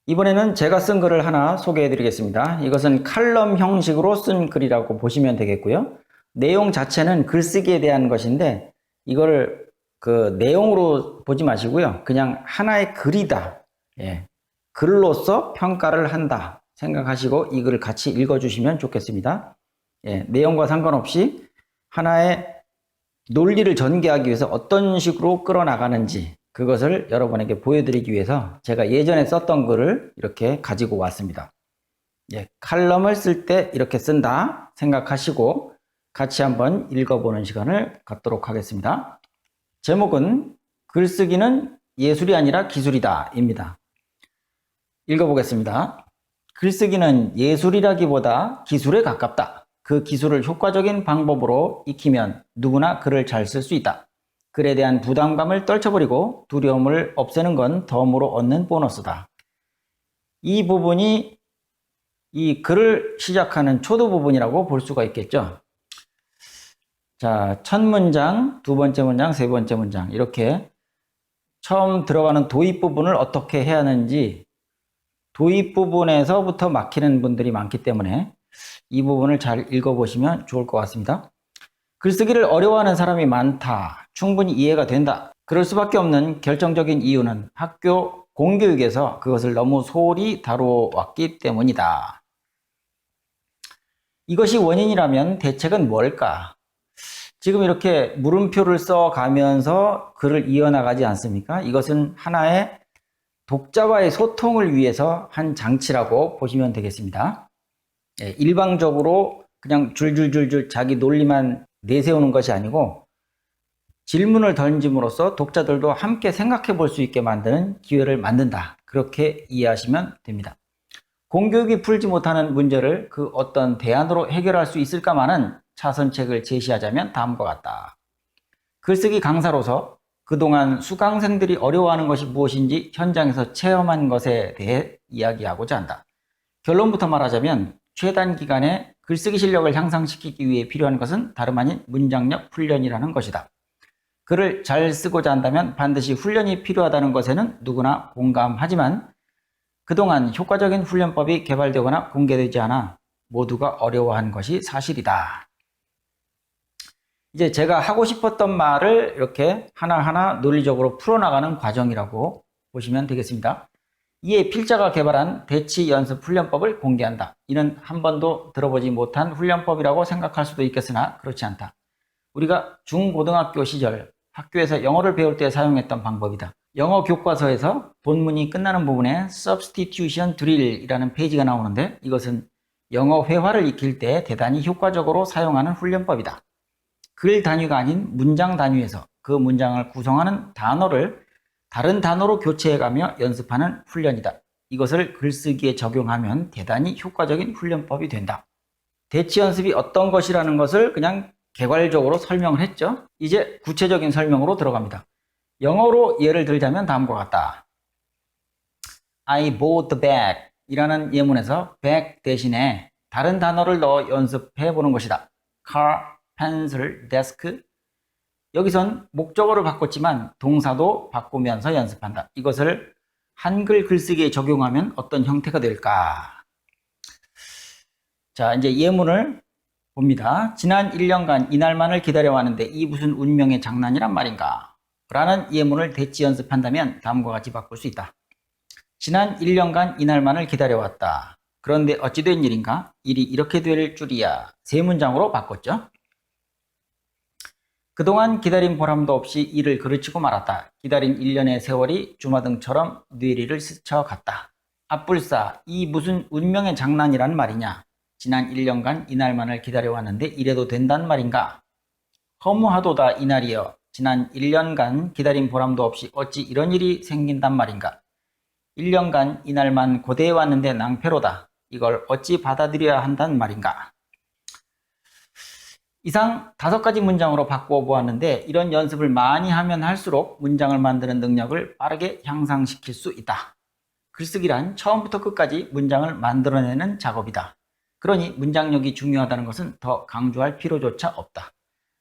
이번에는 제가 쓴 글을 하나 소개해 드리겠습니다. 이것은 칼럼 형식으로 쓴 글이라고 보시면 되겠고요. 내용 자체는 글쓰기에 대한 것인데 이걸 그 내용으로 보지 마시고요. 그냥 하나의 글이다. 예. 글로서 평가를 한다 생각하시고 이 글을 같이 읽어주시면 좋겠습니다. 예. 내용과 상관없이 하나의 논리를 전개하기 위해서 어떤 식으로 끌어나가는지 그것을 여러분에게 보여드리기 위해서 제가 예전에 썼던 글을 이렇게 가지고 왔습니다. 예, 칼럼을 쓸 때 이렇게 쓴다 생각하시고 같이 한번 읽어보는 시간을 갖도록 하겠습니다. 제목은 글쓰기는 예술이 아니라 기술이다 입니다. 읽어보겠습니다. 글쓰기는 예술이라기보다 기술에 가깝다. 그 기술을 효과적인 방법으로 익히면 누구나 글을 잘 쓸 수 있다. 글에 대한 부담감을 떨쳐버리고 두려움을 없애는 건 덤으로 얻는 보너스다. 이 부분이 이 글을 시작하는 초도 부분이라고 볼 수가 있겠죠. 자, 첫 문장, 두 번째 문장, 세 번째 문장 이렇게 처음 들어가는 도입 부분을 어떻게 해야 하는지 도입 부분에서부터 막히는 분들이 많기 때문에 이 부분을 잘 읽어보시면 좋을 것 같습니다. 글쓰기를 어려워하는 사람이 많다. 충분히 이해가 된다. 그럴 수밖에 없는 결정적인 이유는 학교 공교육에서 그것을 너무 소홀히 다루어왔기 때문이다. 이것이 원인이라면 대책은 뭘까? 지금 이렇게 물음표를 써가면서 글을 이어나가지 않습니까? 이것은 하나의 독자와의 소통을 위해서 한 장치라고 보시면 되겠습니다. 일방적으로 그냥 줄줄줄줄 자기 논리만 내세우는 것이 아니고 질문을 던짐으로써 독자들도 함께 생각해 볼 수 있게 만드는 기회를 만든다. 그렇게 이해하시면 됩니다. 공교육이 풀지 못하는 문제를 그 어떤 대안으로 해결할 수 있을까마는 차선책을 제시하자면 다음과 같다. 글쓰기 강사로서 그동안 수강생들이 어려워하는 것이 무엇인지 현장에서 체험한 것에 대해 이야기하고자 한다. 결론부터 말하자면 최단 기간에 글쓰기 실력을 향상시키기 위해 필요한 것은 다름 아닌 문장력 훈련이라는 것이다. 글을 잘 쓰고자 한다면 반드시 훈련이 필요하다는 것에는 누구나 공감하지만 그동안 효과적인 훈련법이 개발되거나 공개되지 않아 모두가 어려워한 것이 사실이다. 이제 제가 하고 싶었던 말을 이렇게 하나하나 논리적으로 풀어나가는 과정이라고 보시면 되겠습니다. 이에 필자가 개발한 대치 연습 훈련법을 공개한다. 이는 한 번도 들어보지 못한 훈련법이라고 생각할 수도 있겠으나 그렇지 않다. 우리가 중고등학교 시절 학교에서 영어를 배울 때 사용했던 방법이다. 영어 교과서에서 본문이 끝나는 부분에 substitution drill이라는 페이지가 나오는데 이것은 영어 회화를 익힐 때 대단히 효과적으로 사용하는 훈련법이다. 글 단위가 아닌 문장 단위에서 그 문장을 구성하는 단어를 다른 단어로 교체해가며 연습하는 훈련이다. 이것을 글쓰기에 적용하면 대단히 효과적인 훈련법이 된다. 대치 연습이 어떤 것이라는 것을 그냥 개괄적으로 설명을 했죠. 이제 구체적인 설명으로 들어갑니다. 영어로 예를 들자면 다음과 같다. I bought the bag 이라는 예문에서 bag 대신에 다른 단어를 넣어 연습해 보는 것이다. car, pencil, desk. 여기선 목적어를 바꿨지만 동사도 바꾸면서 연습한다. 이것을 한글 글쓰기에 적용하면 어떤 형태가 될까? 자, 이제 예문을 봅니다. 지난 1년간 이날만을 기다려왔는데 이 무슨 운명의 장난이란 말인가? 라는 예문을 대치 연습한다면 다음과 같이 바꿀 수 있다. 지난 1년간 이날만을 기다려왔다. 그런데 어찌 된 일인가? 일이 이렇게 될 줄이야. 세 문장으로 바꿨죠. 그동안 기다린 보람도 없이 일을 그르치고 말았다. 기다린 1년의 세월이 주마등처럼 뇌리를 스쳐갔다. 앞불싸, 이 무슨 운명의 장난이란 말이냐? 지난 1년간 이날만을 기다려왔는데 이래도 된단 말인가? 허무하도다 이날이여. 지난 1년간 기다린 보람도 없이 어찌 이런 일이 생긴단 말인가? 1년간 이날만 고대해왔는데 낭패로다. 이걸 어찌 받아들여야 한단 말인가? 이상 5가지 문장으로 바꾸어 보았는데 이런 연습을 많이 하면 할수록 문장을 만드는 능력을 빠르게 향상시킬 수 있다. 글쓰기란 처음부터 끝까지 문장을 만들어내는 작업이다. 그러니 문장력이 중요하다는 것은 더 강조할 필요조차 없다.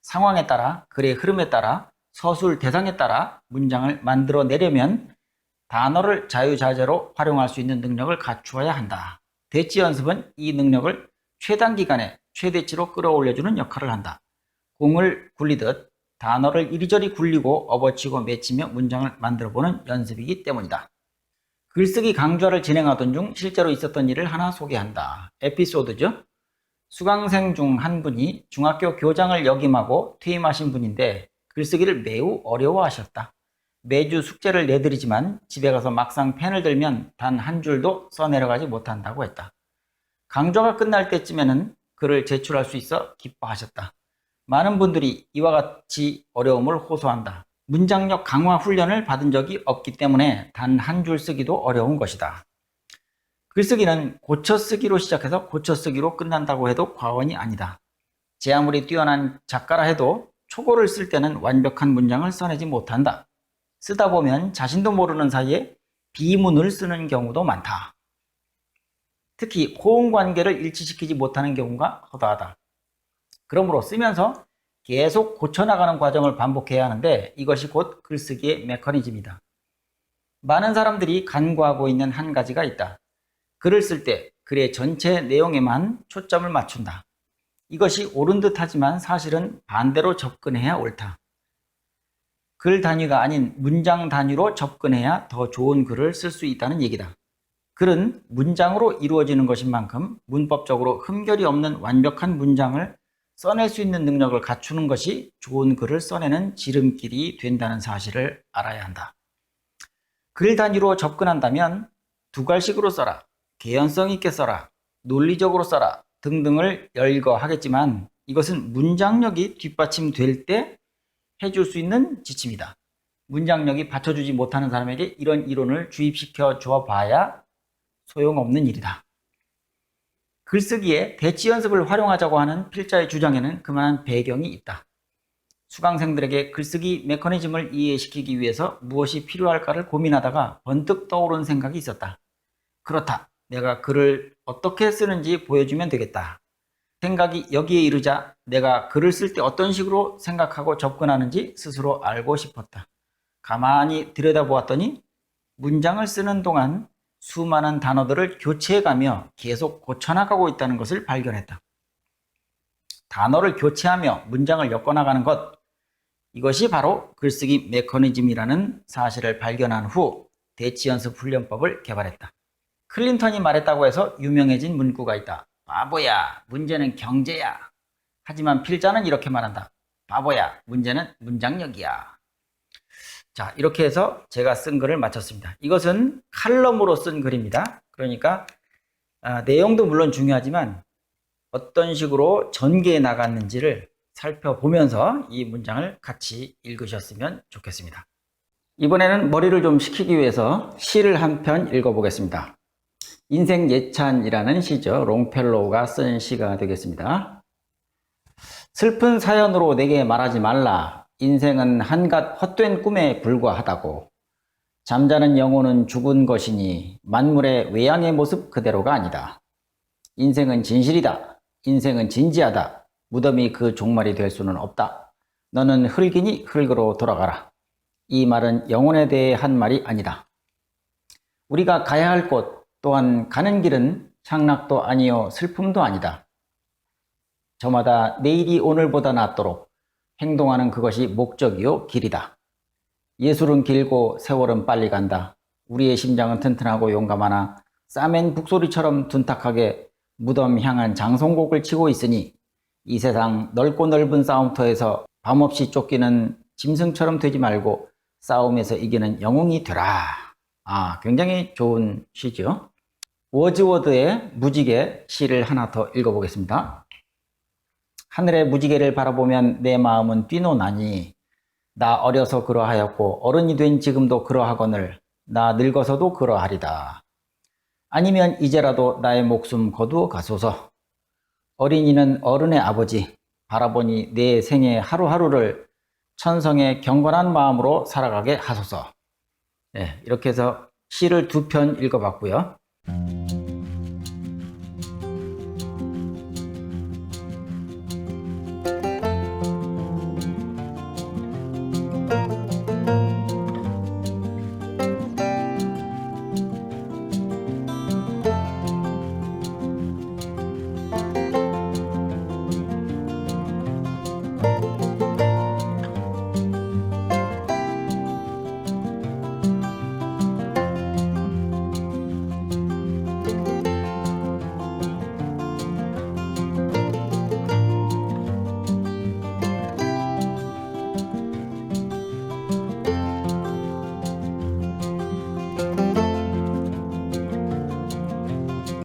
상황에 따라, 글의 흐름에 따라, 서술 대상에 따라 문장을 만들어내려면 단어를 자유자재로 활용할 수 있는 능력을 갖추어야 한다. 대치 연습은 이 능력을 최단기간에 최대치로 끌어올려주는 역할을 한다. 공을 굴리듯 단어를 이리저리 굴리고 업어치고 맺히며 문장을 만들어보는 연습이기 때문이다. 글쓰기 강좌를 진행하던 중 실제로 있었던 일을 하나 소개한다. 에피소드죠. 수강생 중 한 분이 중학교 교장을 역임하고 퇴임하신 분인데 글쓰기를 매우 어려워하셨다. 매주 숙제를 내드리지만 집에 가서 막상 펜을 들면 단 한 줄도 써내려가지 못한다고 했다. 강좌가 끝날 때쯤에는 글을 제출할 수 있어 기뻐하셨다. 많은 분들이 이와 같이 어려움을 호소한다. 문장력 강화 훈련을 받은 적이 없기 때문에 단 한 줄 쓰기도 어려운 것이다. 글쓰기는 고쳐쓰기로 시작해서 고쳐쓰기로 끝난다고 해도 과언이 아니다. 제 아무리 뛰어난 작가라 해도 초고를 쓸 때는 완벽한 문장을 써내지 못한다. 쓰다 보면 자신도 모르는 사이에 비문을 쓰는 경우도 많다. 특히 호응관계를 일치시키지 못하는 경우가 허다하다. 그러므로 쓰면서 계속 고쳐나가는 과정을 반복해야 하는데 이것이 곧 글쓰기의 메커니즘이다. 많은 사람들이 간과하고 있는 한 가지가 있다. 글을 쓸 때 글의 전체 내용에만 초점을 맞춘다. 이것이 옳은 듯 하지만 사실은 반대로 접근해야 옳다. 글 단위가 아닌 문장 단위로 접근해야 더 좋은 글을 쓸 수 있다는 얘기다. 글은 문장으로 이루어지는 것인 만큼 문법적으로 흠결이 없는 완벽한 문장을 써낼 수 있는 능력을 갖추는 것이 좋은 글을 써내는 지름길이 된다는 사실을 알아야 한다. 글 단위로 접근한다면 두 갈식으로 써라, 개연성 있게 써라, 논리적으로 써라 등등을 열거하겠지만 이것은 문장력이 뒷받침될 때 해줄 수 있는 지침이다. 문장력이 받쳐주지 못하는 사람에게 이런 이론을 주입시켜 주어봐야 소용없는 일이다. 글쓰기에 대치 연습을 활용하자고 하는 필자의 주장에는 그만한 배경이 있다. 수강생들에게 글쓰기 메커니즘을 이해시키기 위해서 무엇이 필요할까를 고민하다가 번뜩 떠오른 생각이 있었다. 그렇다. 내가 글을 어떻게 쓰는지 보여주면 되겠다. 생각이 여기에 이르자 내가 글을 쓸 때 어떤 식으로 생각하고 접근하는지 스스로 알고 싶었다. 가만히 들여다보았더니 문장을 쓰는 동안 수많은 단어들을 교체해가며 계속 고쳐나가고 있다는 것을 발견했다. 단어를 교체하며 문장을 엮어나가는 것, 이것이 바로 글쓰기 메커니즘이라는 사실을 발견한 후 대치연습 훈련법을 개발했다. 클린턴이 말했다고 해서 유명해진 문구가 있다. 바보야, 문제는 경제야. 하지만 필자는 이렇게 말한다. 바보야, 문제는 문장력이야. 자, 이렇게 해서 제가 쓴 글을 마쳤습니다. 이것은 칼럼으로 쓴 글입니다. 그러니까 내용도 물론 중요하지만 어떤 식으로 전개해 나갔는지를 살펴보면서 이 문장을 같이 읽으셨으면 좋겠습니다. 이번에는 머리를 좀 식히기 위해서 시를 한 편 읽어보겠습니다. 인생 예찬이라는 시죠. 롱펠로우가 쓴 시가 되겠습니다. 슬픈 사연으로 내게 말하지 말라. 인생은 한갓 헛된 꿈에 불과하다고. 잠자는 영혼은 죽은 것이니 만물의 외양의 모습 그대로가 아니다. 인생은 진실이다. 인생은 진지하다. 무덤이 그 종말이 될 수는 없다. 너는 흙이니 흙으로 돌아가라. 이 말은 영혼에 대해 한 말이 아니다. 우리가 가야 할 곳, 또한 가는 길은 향락도 아니요 슬픔도 아니다. 저마다 내일이 오늘보다 낫도록 행동하는 그것이 목적이요 길이다. 예술은 길고 세월은 빨리 간다. 우리의 심장은 튼튼하고 용감하나 싸맨 북소리처럼 둔탁하게 무덤 향한 장송곡을 치고 있으니 이 세상 넓고 넓은 싸움터에서 밤없이 쫓기는 짐승처럼 되지 말고 싸움에서 이기는 영웅이 되라. 굉장히 좋은 시죠. 워즈워드의 무지개 시를 하나 더 읽어보겠습니다. 하늘의 무지개를 바라보면 내 마음은 뛰노나니 나 어려서 그러하였고 어른이 된 지금도 그러하거늘 나 늙어서도 그러하리다. 아니면 이제라도 나의 목숨 거두어 가소서. 어린이는 어른의 아버지. 바라보니 내 생의 하루하루를 천성의 경건한 마음으로 살아가게 하소서. 네, 이렇게 해서 시를 두 편 읽어봤고요.